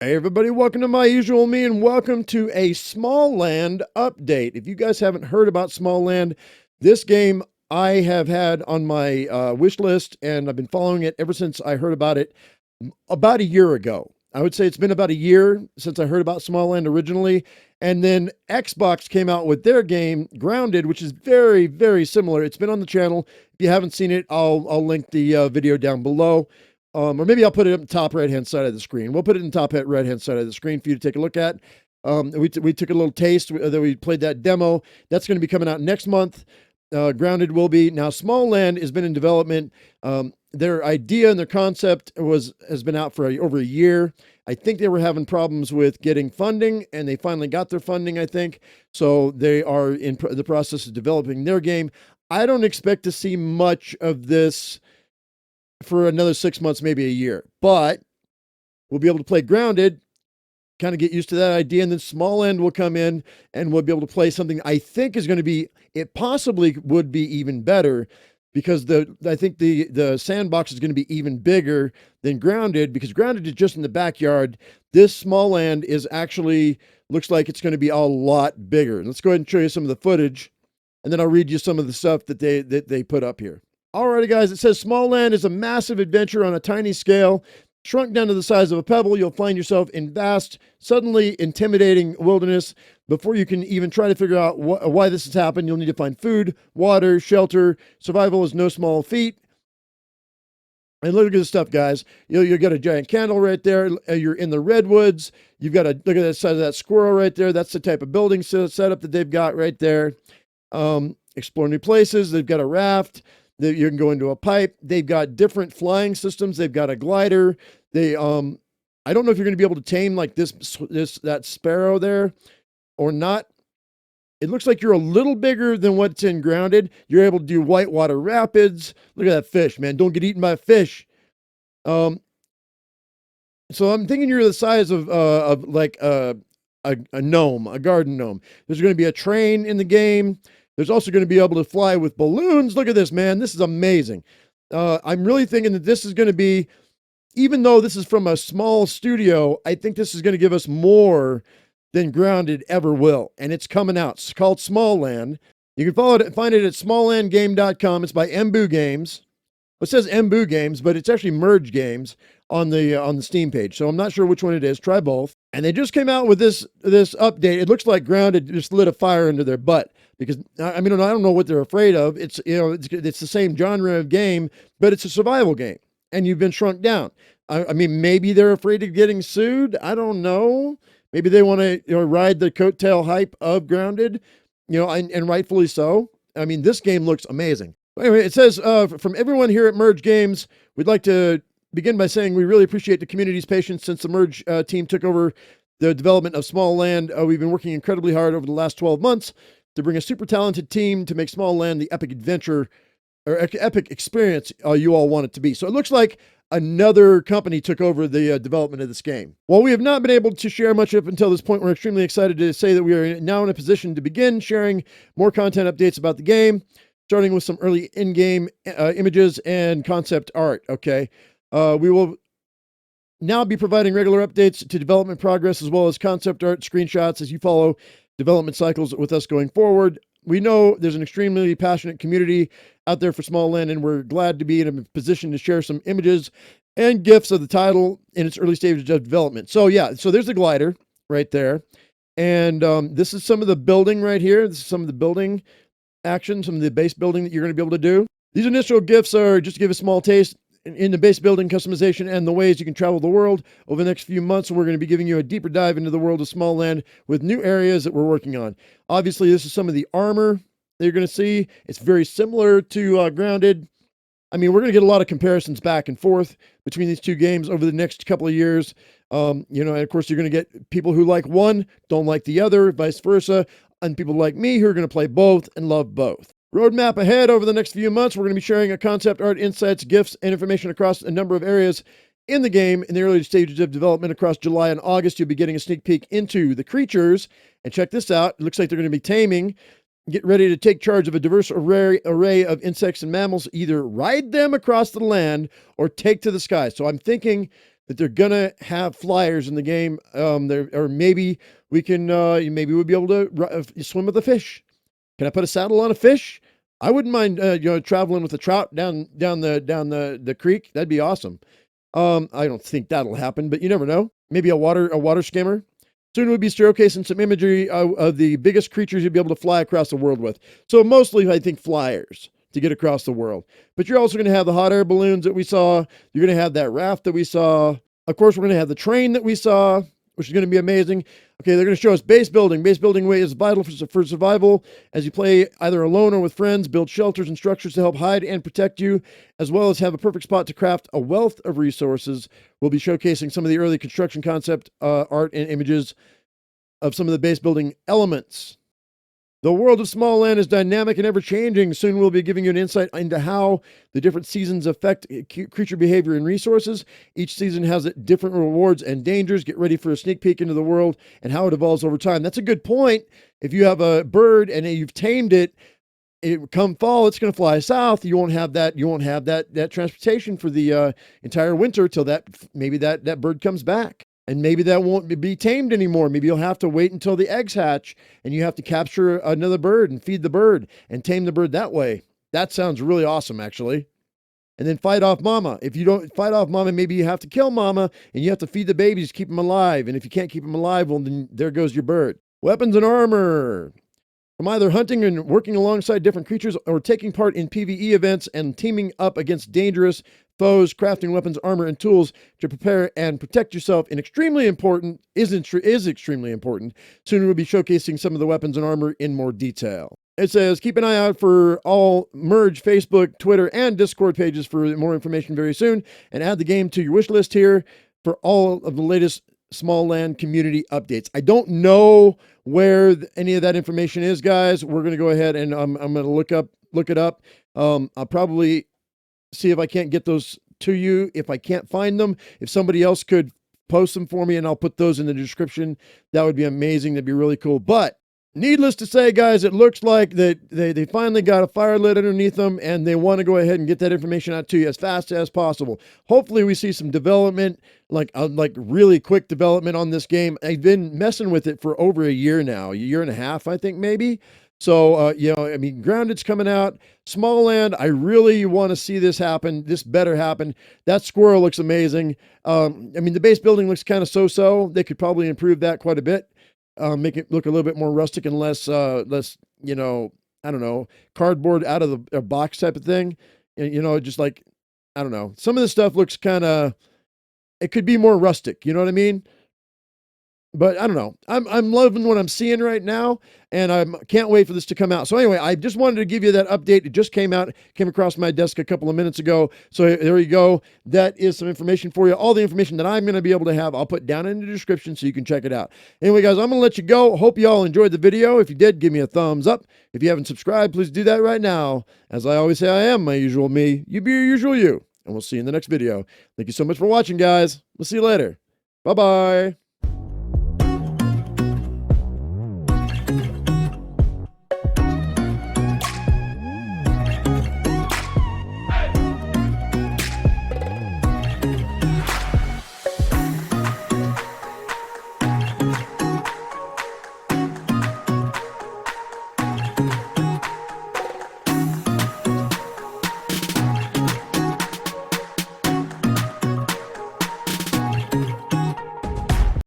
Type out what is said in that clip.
Hey everybody, welcome to my usual me and welcome to a Smalland update. If you guys haven't heard about Smalland, this game I have had on my wish list and I've been following it ever since I heard about it about a year ago. I would say it's been about a year since I heard about Smalland originally. And then Xbox came out with their game, Grounded, which is very, very similar. It's been on the channel. If you haven't seen it, I'll link the video down below. Or maybe I'll put it up the top right-hand side of the screen. We'll put it in the top right-hand side of the screen for you to take a look at. We took a little taste. We played that demo. That's going to be coming out next month. Grounded will be. Now, Smalland has been in development. Their idea and their concept has been out for over a year. I think they were having problems with getting funding, and they finally got their funding, I think. So they are in the process of developing their game. I don't expect to see much of this for another 6 months, maybe a year, but we'll be able to play Grounded, kind of get used to that idea, and then Smalland will come in and we'll be able to play something I think is going to be, it possibly would be even better, because I think the sandbox is going to be even bigger than Grounded, because Grounded is just in the backyard. This Smalland is actually, looks like it's going to be a lot bigger. Let's go ahead and show you some of the footage, and then I'll read you some of the stuff that they put up here. Alrighty, guys, it says Smalland is a massive adventure on a tiny scale. Shrunk down to the size of a pebble, you'll find yourself in vast, suddenly intimidating wilderness. Before you can even try to figure out why this has happened, you'll need to find food, water, shelter. Survival is no small feat. And look at this stuff, guys. You got a giant candle right there. You're in the redwoods. You've got look at the size of that squirrel right there. That's the type of building setup that they've got right there. Explore new places. They've got a raft. You can go into a pipe. They've got different flying systems. They've got a glider. I don't know if you're going to be able to tame like that sparrow there or not. It looks like you're a little bigger than what's in Grounded. You're able to do whitewater rapids. Look at that fish, man. Don't get eaten by a fish. So I'm thinking you're the size of like a gnome, a garden gnome. There's going to be a train in the game. There's also going to be able to fly with balloons. Look at this, man. This is amazing. I'm really thinking that this is going to be, even though this is from a small studio, I think this is going to give us more than Grounded ever will. And it's coming out. It's called Smalland. You can find it at smallandgame.com. It's by Embu Games. It says Embu Games, but it's actually Merge Games on the Steam page. So I'm not sure which one it is. Try both. And they just came out with this update. It looks like Grounded just lit a fire into their butt, because I mean, I don't know what they're afraid of. It's the same genre of game, but it's a survival game, and you've been shrunk down. I mean, maybe they're afraid of getting sued. I don't know. Maybe they want to ride the coattail hype of Grounded, and rightfully so. I mean, this game looks amazing. Anyway, it says, from everyone here at Merge Games, we'd like to begin by saying we really appreciate the community's patience since the Merge team took over the development of Smalland. We've been working incredibly hard over the last 12 months to bring a super talented team to make Smalland the epic adventure or epic experience you all want it to be. So it looks like another company took over the development of this game. While we have not been able to share much up until this point, we're extremely excited to say that we are now in a position to begin sharing more content updates about the game, starting with some early in-game images and concept art. Okay. We will now be providing regular updates to development progress as well as concept art screenshots as you follow development cycles with us going forward. We know there's an extremely passionate community out there for Smalland, and we're glad to be in a position to share some images and GIFs of the title in its early stages of development. So yeah, so there's the glider right there. And this is some of the building right here. This is some of the building action, some of the base building that you're going to be able to do. These initial GIFs are just to give a small taste in the base building customization and the ways you can travel the world. Over the next few months, we're going to be giving you a deeper dive into the world of Smalland with new areas that we're working on. Obviously, this is some of the armor that you're going to see. It's very similar to Grounded. I mean, we're going to get a lot of comparisons back and forth between these two games over the next couple of years. And of course, you're going to get people who like one, don't like the other, vice versa, and people like me who are going to play both and love both. Roadmap ahead over the next few months. We're going to be sharing a concept art, insights, GIFs, and information across a number of areas in the game in the early stages of development across July and August. You'll be getting a sneak peek into the creatures. And check this out. It looks like they're going to be taming. Get ready to take charge of a diverse array of insects and mammals. Either ride them across the land or take to the sky. So I'm thinking that they're gonna have flyers in the game. Or maybe we can, maybe we'll be able to swim with a fish. Can I put a saddle on a fish? I wouldn't mind, traveling with a trout down the creek. That'd be awesome. I don't think that'll happen, but you never know. Maybe a water skimmer. Soon we'll be showcasing some imagery of the biggest creatures you'll be able to fly across the world with. So mostly, I think, flyers to get across the world. But you're also going to have the hot air balloons that we saw. You're going to have that raft that we saw. Of course, we're going to have the train that we saw, which is going to be amazing. Okay, they're going to show us base building. Base building is vital for survival. As you play either alone or with friends, build shelters and structures to help hide and protect you, as well as have a perfect spot to craft a wealth of resources. We'll be showcasing some of the early construction concept art and images of some of the base building elements. The world of Smalland is dynamic and ever-changing. Soon we'll be giving you an insight into how the different seasons affect creature behavior and resources. Each season has different rewards and dangers. Get ready for a sneak peek into the world and how it evolves over time. That's a good point. If you have a bird and you've tamed it, come fall, it's going to fly south. You won't have that. You won't have that transportation for the entire winter till maybe that bird comes back. And maybe that won't be tamed anymore. Maybe you'll have to wait until the eggs hatch and you have to capture another bird and feed the bird and tame the bird that way. That sounds really awesome, actually. And then fight off mama. If you don't fight off mama, maybe you have to kill mama and you have to feed the babies, keep them alive. And if you can't keep them alive, well, then there goes your bird. Weapons and armor. From either hunting and working alongside different creatures or taking part in PvE events and teaming up against dangerous foes, crafting weapons, armor, and tools to prepare and protect yourself is extremely important. Soon we'll be showcasing some of the weapons and armor in more detail. It says, keep an eye out for all Merge, Facebook, Twitter, and Discord pages for more information very soon, and add the game to your wish list here for all of the latest Smalland community updates. I don't know where any of that information is, guys. We're going to go ahead and I'm going to look it up. I'll probably see if I can't get those to you. If I can't find them, if somebody else could post them for me and I'll put those in the description, that would be amazing. That'd be really cool. But needless to say, guys, it looks like that they finally got a fire lit underneath them and they want to go ahead and get that information out to you as fast as possible. Hopefully we see some development, like really quick development on this game. I've been messing with it for over a year now, a year and a half, I think, maybe. So, I mean, Grounded's coming out. Smalland, I really want to see this happen. This better happen. That squirrel looks amazing. I mean, the base building looks kind of so-so. They could probably improve that quite a bit. Make it look a little bit more rustic and less, I don't know, cardboard out of the box type of thing. Just like, I don't know. Some of the stuff looks kind of, it could be more rustic. You know what I mean? But I don't know. I'm loving what I'm seeing right now, and I can't wait for this to come out. So anyway, I just wanted to give you that update. It just came across my desk a couple of minutes ago. So there you go. That is some information for you. All the information that I'm going to be able to have, I'll put down in the description so you can check it out. Anyway, guys, I'm going to let you go. Hope you all enjoyed the video. If you did, give me a thumbs up. If you haven't subscribed, please do that right now. As I always say, I am my usual me. You be your usual you. And we'll see you in the next video. Thank you so much for watching, guys. We'll see you later. Bye-bye.